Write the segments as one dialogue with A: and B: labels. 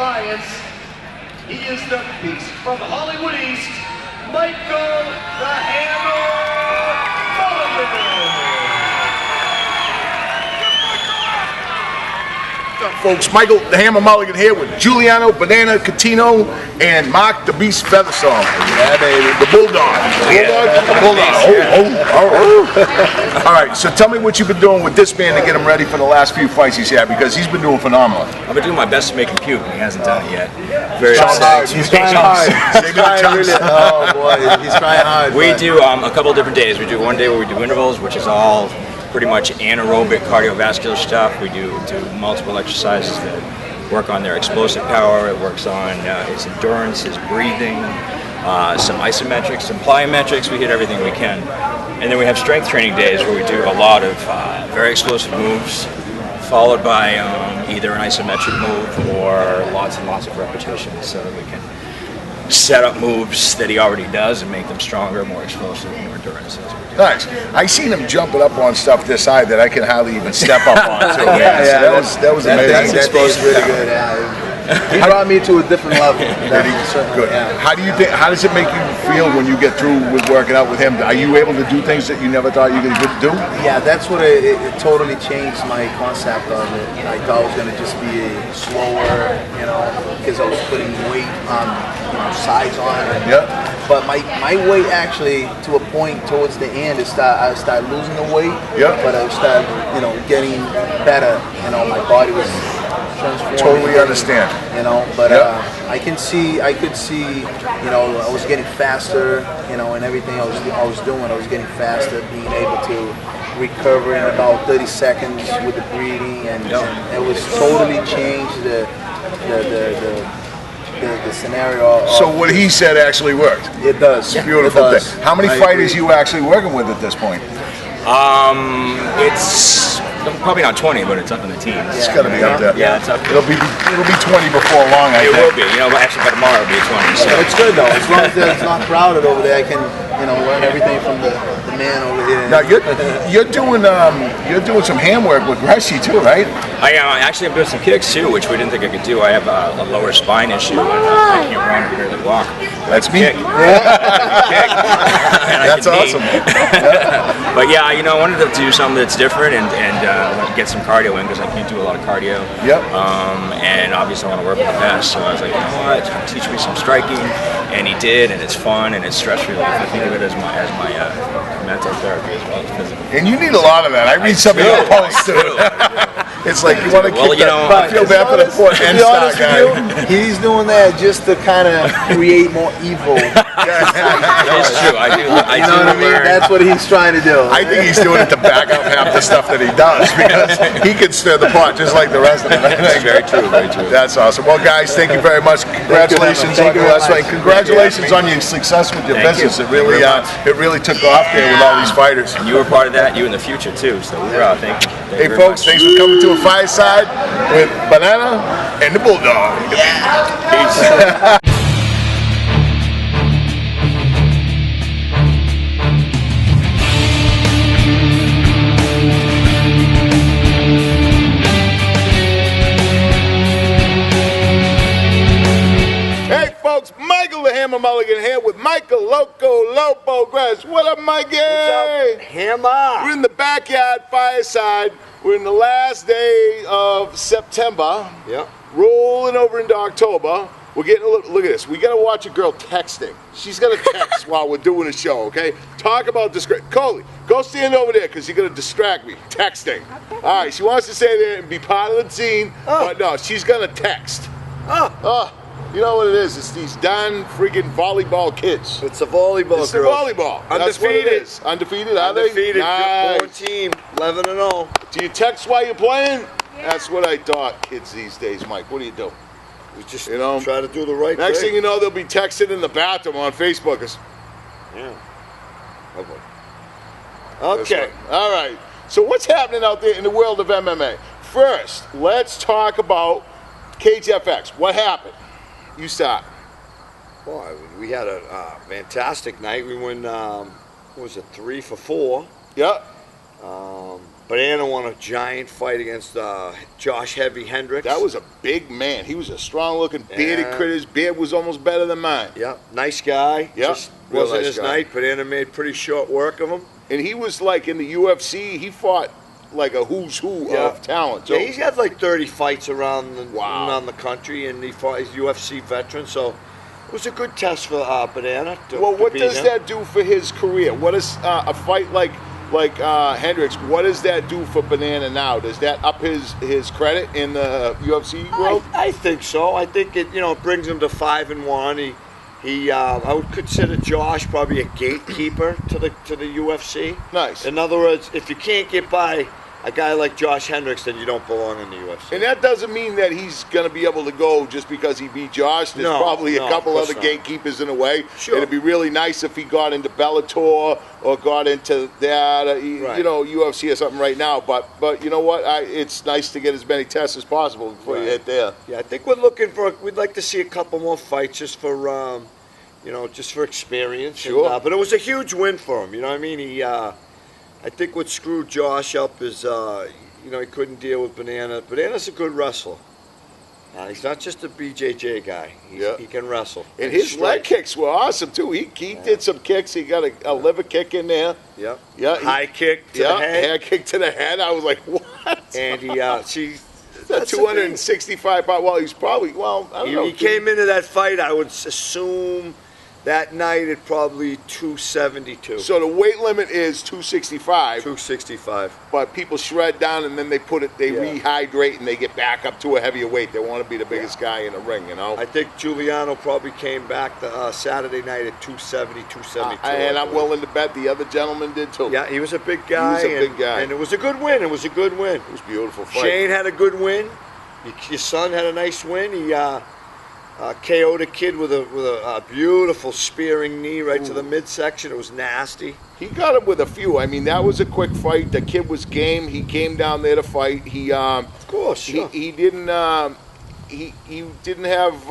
A: Alliance. He is the beast from Hollywood East, Michael the Hammer Mulligan.
B: What's up, folks? Michael the Hammer Mulligan here with Giuliano Banana Catino and Mark the Beast Featherstone.
C: Yeah, baby.
B: The Bulldog. The Bulldog. All right, so tell me what you've been doing with this man to get him ready for the last few fights he's had, because he's been doing phenomenal.
C: I've been doing my best to make him puke, and he hasn't done it yet. Very
B: hard.
C: upsetting.
B: He's trying hard.
C: He's trying really, oh boy, he's trying hard. We do a couple different days. We do one day where we do intervals, which is all pretty much anaerobic cardiovascular stuff. We do multiple exercises that work on their explosive power. It works on his endurance, his breathing, some isometrics, some plyometrics. We hit everything we can. And then we have strength training days where we do a lot of very explosive moves, followed by either an isometric move or lots and lots of repetitions, so that we can set up moves that he already does and make them stronger, more explosive, more endurance.
B: Nice. I seen him jumping up on stuff this high that I can hardly even step up on too.
C: Yeah,
B: so that was amazing.
C: That was really good. He brought me to a different level.
B: Good. Yeah. How do you think? How does it make you feel when you get through with working out with him? Are you able to do things that you never thought you could do?
D: Yeah, that's what it totally changed my concept of it. I thought it was going to just be slower, because I was putting weight on, size on it.
B: Yeah.
D: But my weight actually, to a point towards the end, I started losing the weight.
B: Yeah.
D: But I started, getting better. My body was transforming.
B: Totally understand.
D: But I could see, I was getting faster, and everything I was doing, I was getting faster, being able to recover in about 30 seconds with the breathing, and it was totally changed the scenario.
B: So what he said actually worked.
D: It does.
B: Beautiful
D: it does.
B: thing. How many fighters are you actually working with at this point?
C: It's probably not 20, but it's up in the teens.
B: It's got to be up there.
C: Yeah, it's up there.
B: It'll be 20 before long, I think.
C: It will be. Actually by tomorrow it'll be 20. So
D: it's good though. As long as it's not crowded over there, I can, learn everything from the man over here.
B: Now you're doing some hand work with Greshey too, right?
C: I am. Actually, I'm doing some kicks too, which we didn't think I could do. I have a lower spine issue, and I can't run or barely walk.
B: That's me.
C: Kick.
B: That's awesome.
C: But yeah, I wanted to do something that's different and get some cardio in, because I can't do a lot of cardio.
B: Yep.
C: And obviously I want to work with the best, so I was like, you know what, teach me some striking, and he did, and it's fun and it's stress relief. I think of it as my mental therapy as well as physical.
B: And you need a lot of that. I read some of your posts too. It's like you want to keep I feel bad for the poor end star guy.
D: He's doing that just to kind of create more evil.
C: It's true. I do.
D: You know what I mean? That's what he's trying to do.
B: I think he's doing it to back up half the stuff that he does, because he can stir the pot just like the rest of them.
C: That's very true. Very true.
B: That's awesome. Well, guys, thank you very much. Congratulations on your Congratulations on your success with your business. It really took off there with all these fighters.
C: And you were part of that. You in the future too. So thank you.
B: Hey folks, thanks for coming to a Fireside with Banana and the Bulldog. Peace. Michael the Hammer Mulligan here with Michael Loco Lobo Grass. What up, Mikey?
E: What's up, Hammer?
B: We're in the backyard Fireside. We're in the last day of September.
E: Yep.
B: Rolling over into October. We're getting look at this. We got to watch a girl texting. She's got to text while we're doing a show, okay? Talk about Coley, go stand over there because you're going to distract me. Texting. Okay. All right, she wants to stay there and be part of the scene, but no, she's going to text. You know what it is? It's these darn freaking volleyball kids.
E: It's a volleyball
B: It's the volleyball. That's what it is. Undefeated, are they?
E: Undefeated.
B: Nice.
E: Good team. 11-0.
B: Do you text while you're playing? Yeah. That's what I thought, kids these days, Mike. What do you do?
E: We just try to do the right
B: Next
E: thing.
B: thing you know, they'll be texting in the bathroom on Facebook.
E: Yeah.
B: Okay. All right. So what's happening out there in the world of MMA? First, let's talk about CageFX. What happened? You start.
E: Well, we had a fantastic night. We won, what was it, 3 for 4.
B: Yep.
E: Banana won a giant fight against Josh Heavy Hendricks.
B: That was a big man. He was a strong-looking, bearded critter. His beard was almost better than mine.
E: Yeah, nice guy.
B: Yeah,
E: Just wasn't
B: nice
E: his
B: guy.
E: night. Banana made pretty short work of him.
B: And he was like in the UFC. He fought like a who's who of talent. So
E: Yeah, he's had like 30 fights around the country, and he's UFC veteran. So it was a good test for Banana.
B: Well, what does that do for his career? What is a fight like Hendricks? What does that do for Banana now? Does that up his credit in the UFC world?
E: I think so. I think it brings him to 5-1. I would consider Josh probably a gatekeeper to the UFC.
B: Nice.
E: In other words, if you can't get by a guy like Josh Hendricks, then you don't belong in the UFC.
B: And that doesn't mean that he's going to be able to go just because he beat Josh. There's probably a couple other gatekeepers in a way.
E: Sure.
B: It'd be really nice if he got into Bellator or got into that, UFC or something right now. But you know what? It's nice to get as many tests as possible before you hit there.
E: Yeah, I think we'd like to see a couple more fights just for, just for experience.
B: Sure.
E: But it was a huge win for him. You know what I mean? I think what screwed Josh up is, he couldn't deal with Banana. Banana's a good wrestler. He's not just a BJJ guy. He can wrestle.
B: And his leg kicks were awesome, too. He did some kicks. He got a liver kick in there.
E: Yep.
B: Yeah.
E: High kick to the head.
B: High kick to the head. I was like, what?
E: And
B: That 265 pound. Well, he's probably, I don't know.
E: He came into that fight, I would assume, that night at probably 272.
B: So the weight limit is 265.
E: 265.
B: But people shred down and then they rehydrate and they get back up to a heavier weight. They want to be the biggest guy in the ring,
E: I think Giuliano probably came back the Saturday night at 270, 272.
B: And I'm willing to bet the other gentleman did too.
E: Yeah, he was a big guy.
B: He was a big guy.
E: And it was a good win. It was a good win.
B: It was a beautiful fight.
E: Shane had a good win. Your son had a nice win. He KO'd a kid with a beautiful spearing knee right to the midsection. It was nasty.
B: He got him with a few. I mean, that was a quick fight. The kid was game. He came down there to fight. He,
E: of course, sure.
B: He didn't. He didn't have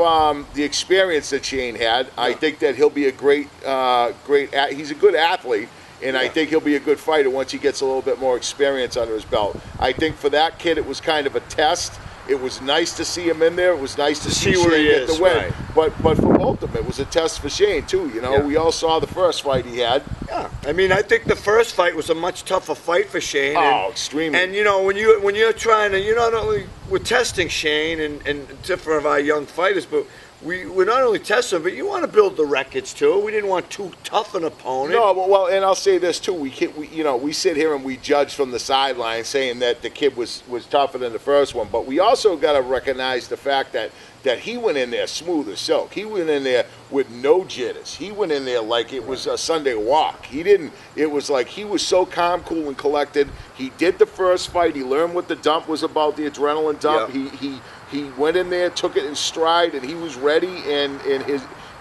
B: the experience that Shane had. Yeah. I think that he'll be a great. He's a good athlete, and I think he'll be a good fighter once he gets a little bit more experience under his belt. I think for that kid, it was kind of a test. It was nice to see him in there. It was nice to see
E: where
B: Shane
E: he
B: get
E: is,
B: the win.
E: right.
B: But for both of them, it was a test for Shane too. We all saw the first fight he had.
E: Yeah, I mean, I think the first fight was a much tougher fight for Shane.
B: Extremely.
E: And when you're trying to, not only we're testing Shane and different of our young fighters, but we're not only testing them, but you want to build the records too. We didn't want too tough an opponent.
B: No, well, and I'll say this too. We sit here and we judge from the sideline, saying that the kid was tougher than the first one. But we also got to recognize the fact that he went in there smooth as silk. He went in there with no jitters. He went in there like it was a Sunday walk. He didn't. It was like he was so calm, cool, and collected. He did the first fight. He learned what the dump was about, the adrenaline dump. Yeah. He went in there, took it in stride, and he was ready. And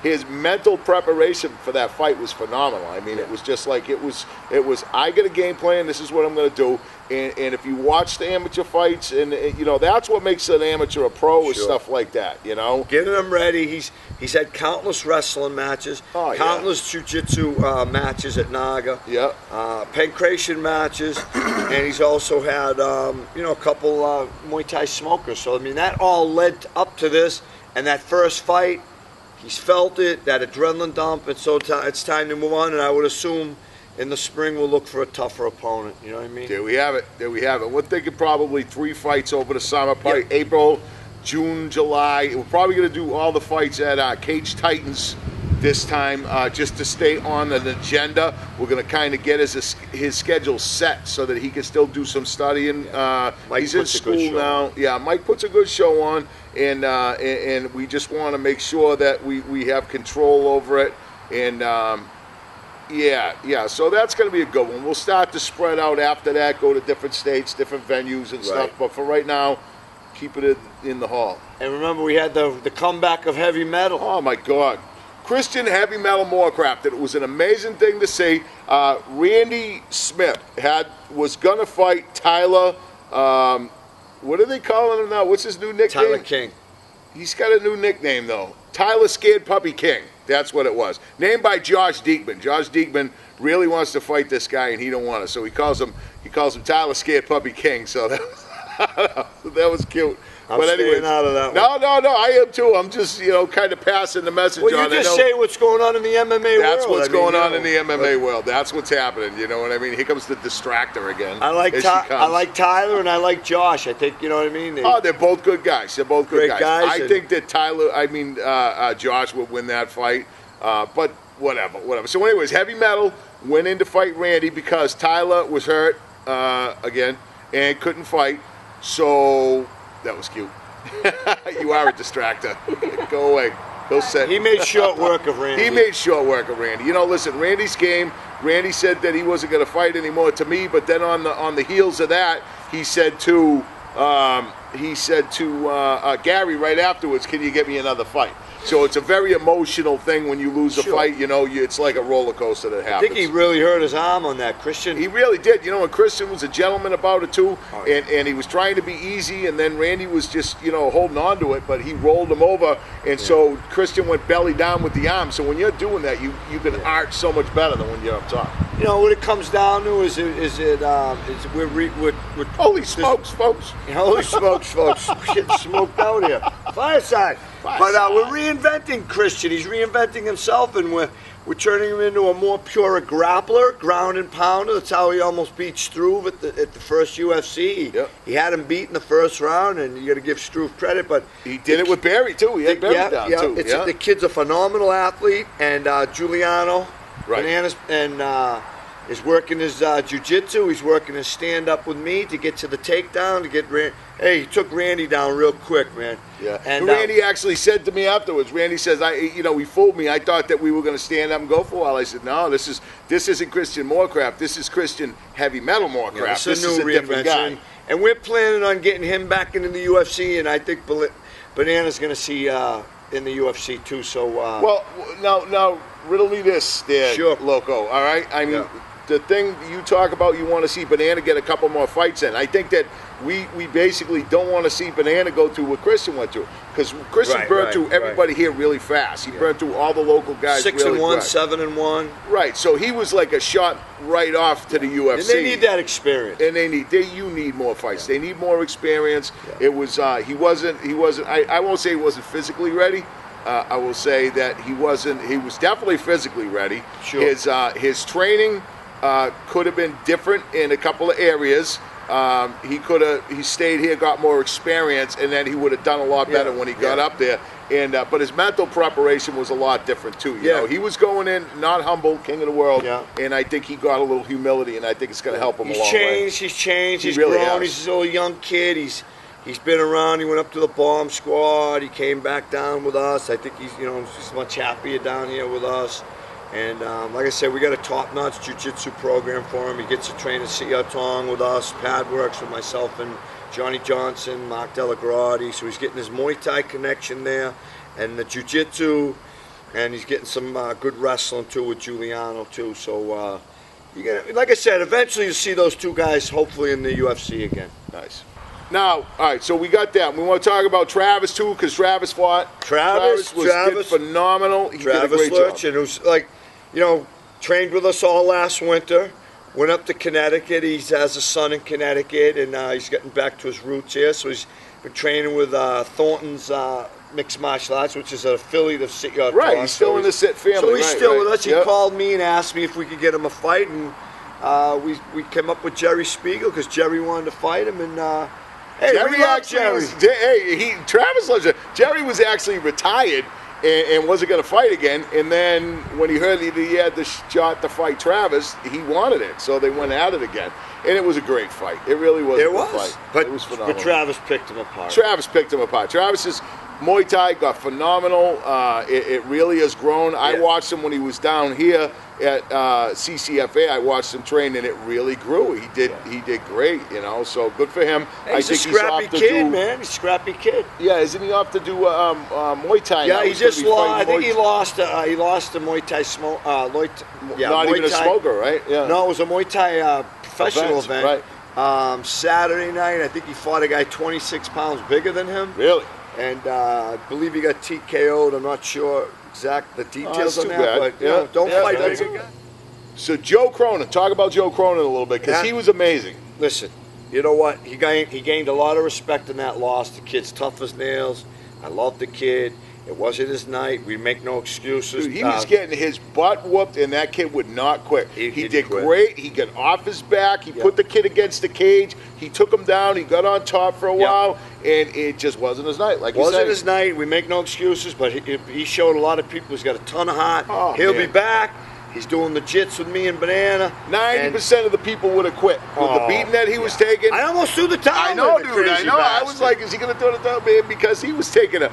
B: his mental preparation for that fight was phenomenal. I mean, it was just like it was. I get a game plan. This is what I'm going to do. And if you watch the amateur fights, and that's what makes an amateur a pro is stuff like that.
E: Getting him ready. He's had countless wrestling matches, countless jiu-jitsu matches at Naga.
B: Yeah.
E: Pancration matches, and he's also had a couple Muay Thai smokers. So I mean, that all led up to this. And that first fight, he's felt it, that adrenaline dump, and so it's time to move on. And I would assume in the spring we'll look for a tougher opponent. You know what I mean?
B: There we have it. We're thinking probably 3 fights over the summer, probably April, June, July. We're probably going to do all the fights at Cage Titans this time, just to stay on an agenda. We're going to kind of get his schedule set so that he can still do some studying. He's in school now. Yeah, Mike puts a good show on, and we just want to make sure that we have control over it. And so that's going to be a good one. We'll start to spread out after that, go to different states, different venues and stuff. But for right now, keep it in the hall.
E: And remember, we had the comeback of heavy metal.
B: Oh, my God. Christian heavy metal Moorcraft. It was an amazing thing to see. Randy Smith was going to fight Tyler. What are they calling him now? What's his new nickname?
E: Tyler King.
B: He's got a new nickname, though. Tyler Scared Puppy King. That's what it was. Named by Josh Diekman. Josh Diekman really wants to fight this guy, and he don't want to. So he calls him Tyler Scared Puppy King. So that was cute.
E: I'm staying out of that one.
B: No, I am too. I'm just, kind of passing the message on.
E: Well, you just say what's going on in the MMA world.
B: That's what's going on in the MMA world. That's what's happening. You know what I mean? Here comes the distractor again.
E: I like Tyler and I like Josh. I think, you know what I mean?
B: They're both good guys. They're both good
E: guys.
B: I think that Josh would win that fight. But whatever. So anyways, Heavy Metal went in to fight Randy because Tyler was hurt again and couldn't fight. So that was cute. You are a distractor. Go away.
E: He made short work of Randy.
B: Listen, Randy's game. Randy said that he wasn't going to fight anymore to me, but then on the heels of that, he said to Gary right afterwards, "Can you get me another fight?" So it's a very emotional thing when you lose a fight. It's like a roller coaster that happens.
E: I think he really hurt his arm on that, Christian.
B: He really did. And Christian was a gentleman about it too, and he was trying to be easy, and then Randy was just, holding on to it, but he rolled him over, and so Christian went belly down with the arm. So when you're doing that, you can arch so much better than when you're up top.
E: What it comes down to is we're
B: holy smokes, folks.
E: Holy smokes, folks. We're getting smoked out here. Fireside. But we're reinventing Christian. He's reinventing himself, and we're turning him into a more pure grappler, ground and pounder. That's how he almost beat Struve at the first UFC. He had him beat in the first round, and you got to give Struve credit. But
B: he did it with Barry too. He had Barry down too.
E: The kid's a phenomenal athlete, and Giuliano Bananas is working his jiu-jitsu. He's working his stand-up with me to get to the takedown, to get Hey, he took Randy down real quick, man.
B: Yeah. And Randy actually said to me afterwards, Randy says, he fooled me. I thought that we were going to stand up and go for a while. I said, no, this isn't Christian Moorcraft. This is Christian Heavy Metal Moorcraft.
E: This is a different guy. And we're planning on getting him back into the UFC, and I think Banana's going to see in the UFC too. So
B: well, now riddle me this, there, Loco. All right, I mean. Yeah. The thing you talk about, you want to see Banana get a couple more fights in. I think that we basically don't want to see Banana go through what Christian went through, because Christian burned through everybody here really fast. He burned through all the local guys.
E: 6-1, 7-1.
B: Right, so he was like a shot right off to the UFC.
E: And they need that experience.
B: And you need more fights. They need more experience. It was he wasn't. I won't say he wasn't physically ready. I will say that he wasn't. He was definitely physically ready.
E: Sure.
B: His training could have been different in a couple of areas. He stayed here, got more experience, and then he would have done a lot better when he got up there. And but his mental preparation was a lot different too. You know, he was going in not humble, king of the world, and I think he got a little humility, and I think it's going to help him a long way.
E: He's changed. He's really grown. He's a little young kid. He's been around. He went up to the bomb squad. He came back down with us. I think he's just much happier down here with us. And like I said, we got a top-notch jiu-jitsu program for him. He gets to train at Siatong with us. Pad works with myself and Johnny Johnson, Mark Delagrati. So he's getting his Muay Thai connection there, and the jiu-jitsu, and he's getting some good wrestling too with Giuliano too. So like I said, eventually you'll see those two guys hopefully in the UFC again.
B: Nice. Now, all right, so we got that. We want to talk about Travis too, because Travis fought.
E: Travis
B: did phenomenal. He
E: Travis
B: did a great
E: Lurch, and it was like, trained with us all last winter. Went up to Connecticut. He has a son in Connecticut, and he's getting back to his roots here. So he's been training with Thornton's Mixed Martial Arts, which is an affiliate of Siatong.
B: Right, he's still in the Sit family.
E: So he's still with us. He called me and asked me if we could get him a fight, and we came up with Jerry Spiegel because Jerry wanted to fight him, and. Hey,
B: Travis loves it. Jerry was actually retired and wasn't going to fight again. And then when he heard that he had the shot to fight Travis, he wanted it. So they went at it again. And it was a great fight. It really was a good fight.
E: But,
B: it was phenomenal.
E: But Travis picked him apart.
B: Travis's Muay Thai got phenomenal. It really has grown. Yeah. I watched him when he was down here at CCFA. I watched him train, and it really grew. He did great, so good for him.
E: Hey, he's a scrappy kid, man. He's a scrappy kid.
B: Yeah, isn't he off to do Muay Thai now?
E: Yeah, he just lost. I think he lost the Muay Thai smoke.
B: Not even a smoker, right? Yeah.
E: No, it was a Muay Thai professional event. Right. Saturday night, I think he fought a guy 26 pounds bigger than him.
B: Really?
E: And I believe he got TKO'd. I'm not sure. the details
B: that's
E: on
B: too
E: that,
B: bad.
E: but you know, don't fight
B: that's
E: baby.
B: okay. So Joe Cronin, talk about Joe Cronin a little bit, because he was amazing.
E: Listen, you know what? He gained a lot of respect in that loss. The kid's tough as nails. I love the kid. It wasn't his night. We make no excuses.
B: Dude, he was getting his butt whooped, and that kid would not quit. He did great. He got off his back. He put the kid against the cage. He took him down. He got on top for a while, and it just wasn't his night. Like you said,
E: wasn't his night. We make no excuses, but he showed a lot of people he's got a ton of heart.
B: Oh,
E: He'll be back. He's doing the jits with me and Banana.
B: 90% of the people would have quit with the beating that he was taking.
E: I almost threw the towel.
B: I know, dude. I know. I was like, is he going to throw the towel, man? Because he was taking a.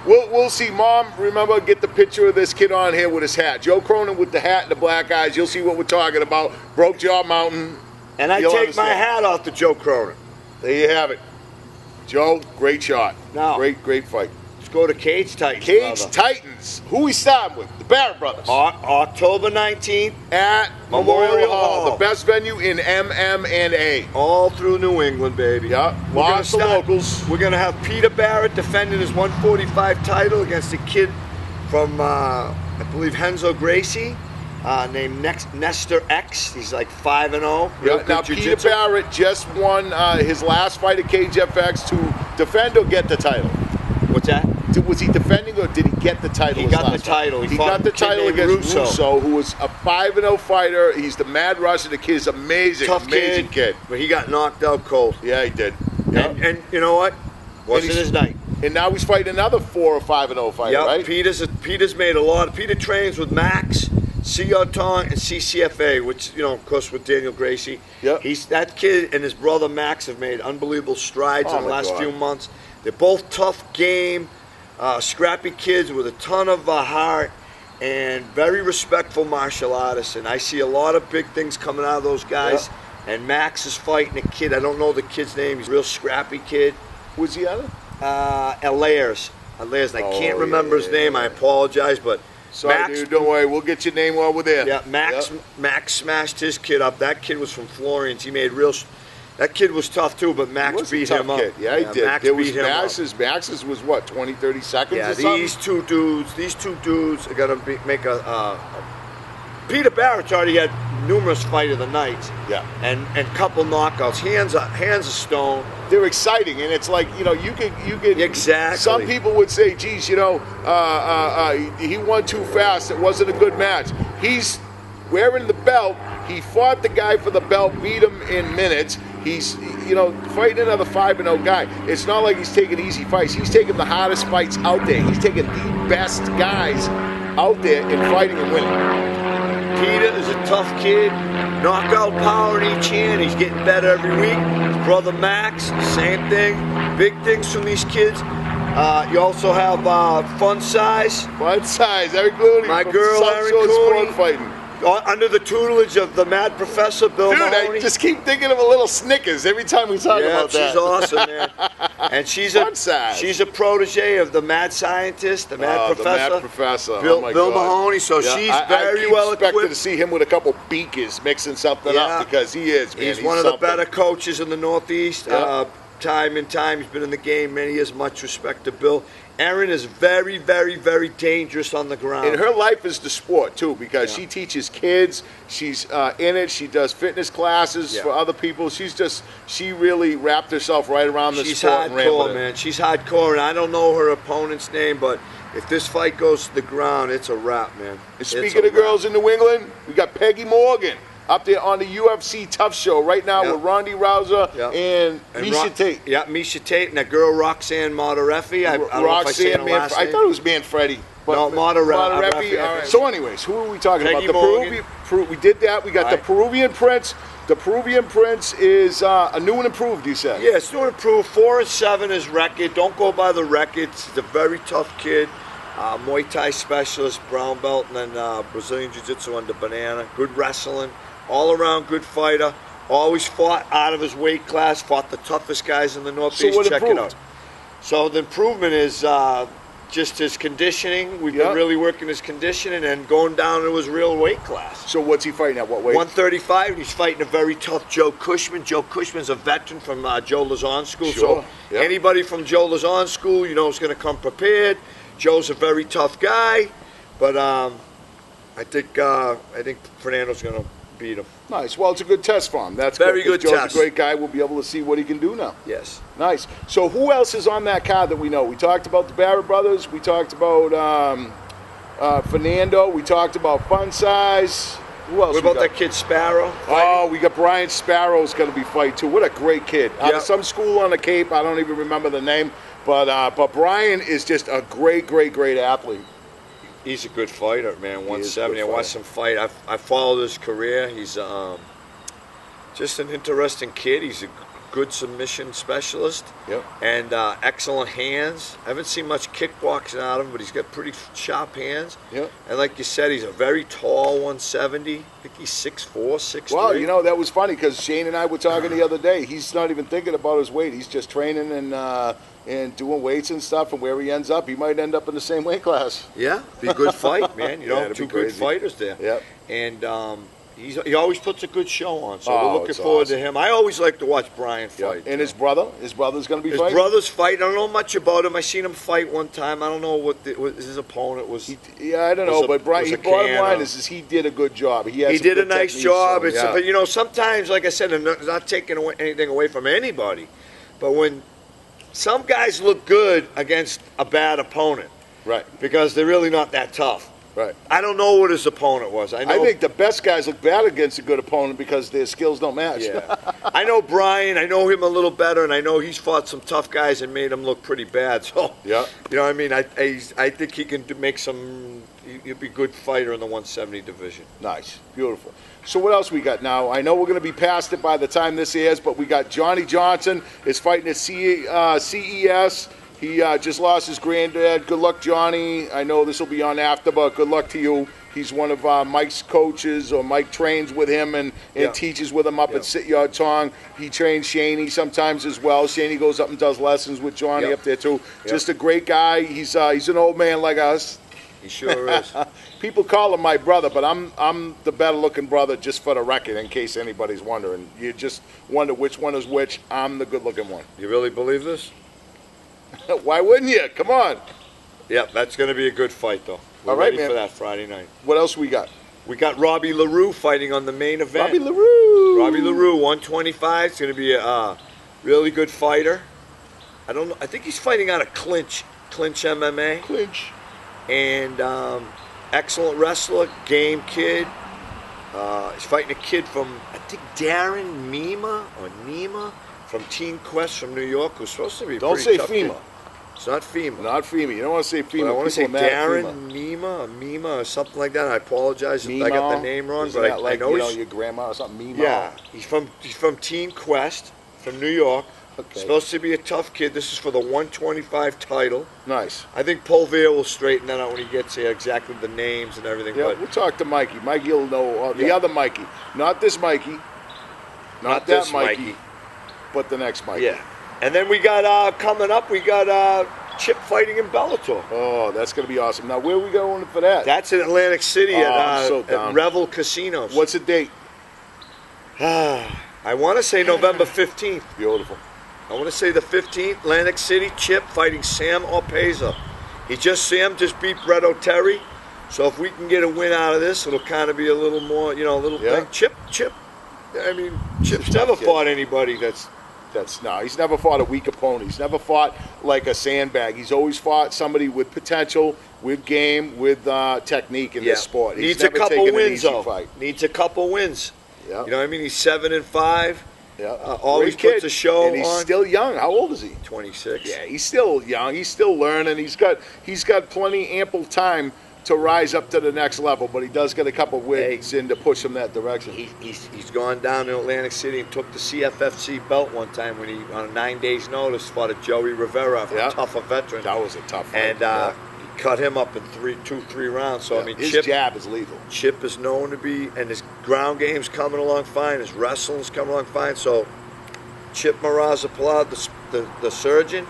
B: We'll see. Mom, remember, get the picture of this kid on here with his hat. Joe Cronin with the hat and the black eyes. You'll see what we're talking about. Broke Jaw Mountain.
E: And I take my hat off to Joe Cronin.
B: There you have it. Joe, great shot.
E: Now,
B: great fight.
E: Let's go to Cage Titans.
B: Cage Titans. Who we starting with? The Barrett brothers.
E: October 19th
B: at Memorial Hall, the best venue in MMA.
E: All through New England, baby.
B: Yeah, lots of locals.
E: We're going to have Peter Barrett defending his 145 title against a kid from, I believe, Renzo Gracie, named Nestor X. He's like 5-0.
B: Yeah, now, Peter Barrett just won his last fight at Cage FX to defend or get the title.
E: What's that?
B: Was he defending or did he get the title?
E: He got the title.
B: He got the title against Russo, who was a 5-0 fighter. He's the Mad Russian. The kid is amazing.
E: Tough
B: amazing kid.
E: But he got knocked out cold.
B: Yeah, he did.
E: Yeah. And you know what? Wasn't his night.
B: And now he's fighting another 4 or 5-0 fighter, right?
E: Peter's made a lot. Peter trains with Max, Tong, and CCFA, which, you know, of course, with Daniel Gracie.
B: Yep.
E: That kid and his brother Max have made unbelievable strides in the last few months. They're both tough game, scrappy kids with a ton of heart and very respectful martial artists. And I see a lot of big things coming out of those guys. Yep. And Max is fighting a kid. I don't know the kid's name. He's a real scrappy kid.
B: Was he on it?
E: Elias. I can't remember his name. I apologize, but
B: sorry, Max, dude. Don't worry. We'll get your name while we're there.
E: Yeah, Max smashed his kid up. That kid was from Florence. He made real. That kid was tough too, but Max beat him up.
B: Yeah, he did.
E: Max beat him up.
B: Max's was what, 20, 30 seconds or something?
E: These two dudes are going to make a Peter Barrett's already had numerous fight of the nights.
B: Yeah.
E: And couple knockouts. Hands of stone.
B: They're exciting, and it's like, you know, you could
E: exactly.
B: Some people would say, geez, you know, he won too fast. It wasn't a good match. He's wearing the belt. He fought the guy for the belt, beat him in minutes. He's, you know, fighting another 5-0 guy. It's not like he's taking easy fights. He's taking the hardest fights out there. He's taking the best guys out there and fighting and winning.
E: Peter is a tough kid. Knockout power in each hand. He's getting better every week. His brother Max, same thing. Big things from these kids. You also have Fun Size.
B: Fun Size, Eric Clooney.
E: My girl, Eric Clooney.
B: Fighting.
E: Under the tutelage of the Mad Professor, Bill Mahoney.
B: I just keep thinking of a little Snickers every time we talk about that.
E: She's awesome, man. And she's a protege of the Mad Scientist, the Mad Professor.
B: The Mad Professor.
E: Bill Mahoney. So she's very well equipped.
B: I expected to see him with a couple beakers mixing something up, because he is, man.
E: He's one of the better coaches in the Northeast. Time and time, he's been in the game many years. Much respect to Bill. Erin is very, very, very dangerous on the ground.
B: And her life is the sport, too, because she teaches kids. She's in it. She does fitness classes for other people. She really wrapped herself right around the sport.
E: She's hardcore, man. She's hardcore, and I don't know her opponent's name, but if this fight goes to the ground, it's a wrap, man.
B: And speaking of girls in New England, we got Peggy Morgan up there on the UFC Tough Show right now with Ronda Rousey and Miesha Tate.
E: Yeah, Miesha Tate and that girl Roxanne Modafferi. I don't know if I say her last name.
B: I thought it was Manfredi.
E: No, Modafferi.
B: All right. So anyways, who are we talking
E: Peggy
B: about? We did that. We got the Peruvian Prince. The Peruvian Prince is a new and improved, you said?
E: Yeah, it's new and improved. 4-7 is record. Don't go by the records. He's a very tough kid. Muay Thai specialist, brown belt, and then Brazilian Jiu-Jitsu under Banana. Good wrestling. All around good fighter. Always fought out of his weight class. Fought the toughest guys in the Northeast.
B: So what
E: Check
B: improved?
E: it out. So the improvement is just his conditioning. We've been really working his conditioning and going down to his real weight class.
B: So what's he fighting at? What weight?
E: 135. And he's fighting a very tough Joe Cushman. Joe Cushman's a veteran from Joe Lazon's school.
B: Sure.
E: So anybody from Joe Lazon's school, you know, is going to come prepared. Joe's a very tough guy. But I think Fernando's going to beat him.
B: Nice. Well, it's a good test for him. That's
E: Very good
B: Joe's
E: test.
B: a great guy. We'll be able to see what he can do now.
E: Yes.
B: Nice. So who else is on that card that we know? We talked about the Barrett brothers. We talked about Fernando. We talked about Fun Size. Who else?
E: What about that kid Sparrow?
B: Oh, we got Brian Sparrow's going to be fighting too. What a great kid. Out of some school on the Cape. I don't even remember the name. But Brian is just a great athlete.
E: He's a good fighter, man. 170. I watched him fight. I followed his career. He's just an interesting kid. He's a good submission specialist.
B: Yep.
E: And excellent hands. I haven't seen much kickboxing out of him, but he's got pretty sharp hands.
B: Yep.
E: And like you said, he's a very tall 170. I think he's 6'4", 6'3".
B: Well, you know, that was funny because Shane and I were talking the other day. He's not even thinking about his weight. He's just training and doing weights and stuff, and where he ends up, he might end up in the same weight class.
E: Yeah, be a good fight, man. You know, two good fighters there.
B: Yep.
E: And he always puts a good show on, so we're looking
B: it's
E: forward
B: awesome.
E: to him. I always like to watch Brian fight.
B: And his brother's going to be
E: His
B: fighting?
E: brother's fight. I don't know much about him. I seen him fight one time. I don't know what his opponent was.
B: I don't know, but Brian, bottom line is he did a good job. He
E: did a nice job.
B: So,
E: But, you know, sometimes, like I said, I'm not taking anything away from anybody, but when some guys look good against a bad opponent,
B: right,
E: because they're really not that tough.
B: Right.
E: I don't know what his opponent was. I
B: think the best guys look bad against a good opponent because their skills don't match.
E: Yeah. I know Brian. I know him a little better, and I know he's fought some tough guys and made them look pretty bad. So,
B: yeah.
E: You know what I mean? I think he can make some – he'll be a good fighter in the 170 division.
B: Nice. Beautiful. So what else we got now? I know we're going to be past it by the time this airs, but we got Johnny Johnson is fighting at CES. He just lost his granddad. Good luck, Johnny. I know this will be on after, but good luck to you. He's one of Mike's coaches, or Mike trains with him and teaches with him up at Sit Yard Tong. He trains Shaney sometimes as well. Shaney goes up and does lessons with Johnny up there too. Just a great guy. He's an old man like us.
E: He sure is.
B: People call him my brother, but I'm the better looking brother, just for the record, in case anybody's wondering. You just wonder which one is which. I'm the good looking one.
E: You really believe this?
B: Why wouldn't you? Come on.
E: Yeah, that's going to be a good fight, though. We're
B: All right,
E: ready
B: man.
E: for that Friday night.
B: What else we got?
E: We got Robbie LaRue fighting on the main event.
B: Robbie LaRue.
E: Robbie LaRue, 125. It's going to be a really good fighter. I don't know. I think he's fighting out of Clinch MMA.
B: Clinch.
E: And excellent wrestler, game kid. He's fighting a kid from, I think, Darren Nima from Teen Quest from New York, who's supposed to be a
B: Don't
E: pretty
B: say
E: tough
B: FEMA.
E: kid. It's not FEMA.
B: Not FEMA. You don't want to say FEMA.
E: But I want to say
B: People are mad at
E: Darren Mima or something like that. I apologize if I got the name wrong,
B: Isn't
E: but
B: that like,
E: I know
B: you
E: he's
B: your grandma or something. Mima.
E: yeah. He's from Teen Quest from New York.
B: Okay.
E: Supposed to be a tough kid. This is for the 125 title.
B: Nice.
E: I think Pulvier will straighten that out when he gets here, exactly the names and everything.
B: Yeah,
E: but
B: we'll talk to Mikey. Mikey will know the other Mikey, not this Mikey, not that
E: this
B: Mikey, but the next Mikey.
E: Yeah. And then we got coming up. We got Chip fighting in Bellator.
B: Oh, that's gonna be awesome. Now, where are we going for that?
E: That's in Atlantic City at Revel Casinos.
B: What's the date?
E: I want to say November 15th.
B: Beautiful.
E: I want to say the 15th, Atlantic City, Chip fighting Sam Orpeza. Sam just beat Brett O'Terry. So if we can get a win out of this, it'll kind of be a little more, a little thing. Chip. I mean, Chip's never fought anybody that's
B: no, he's never fought a weak opponent. He's never fought like a sandbag. He's always fought somebody with potential, with game, with technique in this sport. He's
E: needs a couple wins, though.
B: Fight.
E: Needs a couple wins.
B: Yeah.
E: You know what I mean? He's 7-5.
B: Yeah.
E: Always puts a show
B: and he's
E: on.
B: Still young. How old is he?
E: 26.
B: Yeah, he's still young. He's still learning. He's got plenty ample time to rise up to the next level, but he does get a couple wins in to push him that direction.
E: He's gone down to Atlantic City and took the CFFC belt one time when he, on a 9 days notice, fought a Joey Rivera, a tougher veteran.
B: That was a tough fight.
E: And he cut him up in 2-3 rounds. So I mean,
B: his
E: Chip,
B: jab is lethal.
E: Chip is known to be, and his ground game's coming along fine. His wrestling's coming along fine. So Chip Marazapalad, the surgeon,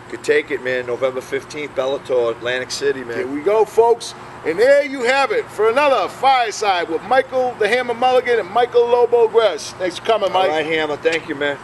E: could take it, man. November 15th, Bellator, Atlantic City, man.
B: Here we go, folks. And there you have it for another Fireside with Michael the Hammer Mulligan and Michael Lobo Gress. Thanks for coming, Mike.
E: All right, Hammer. Thank you, man.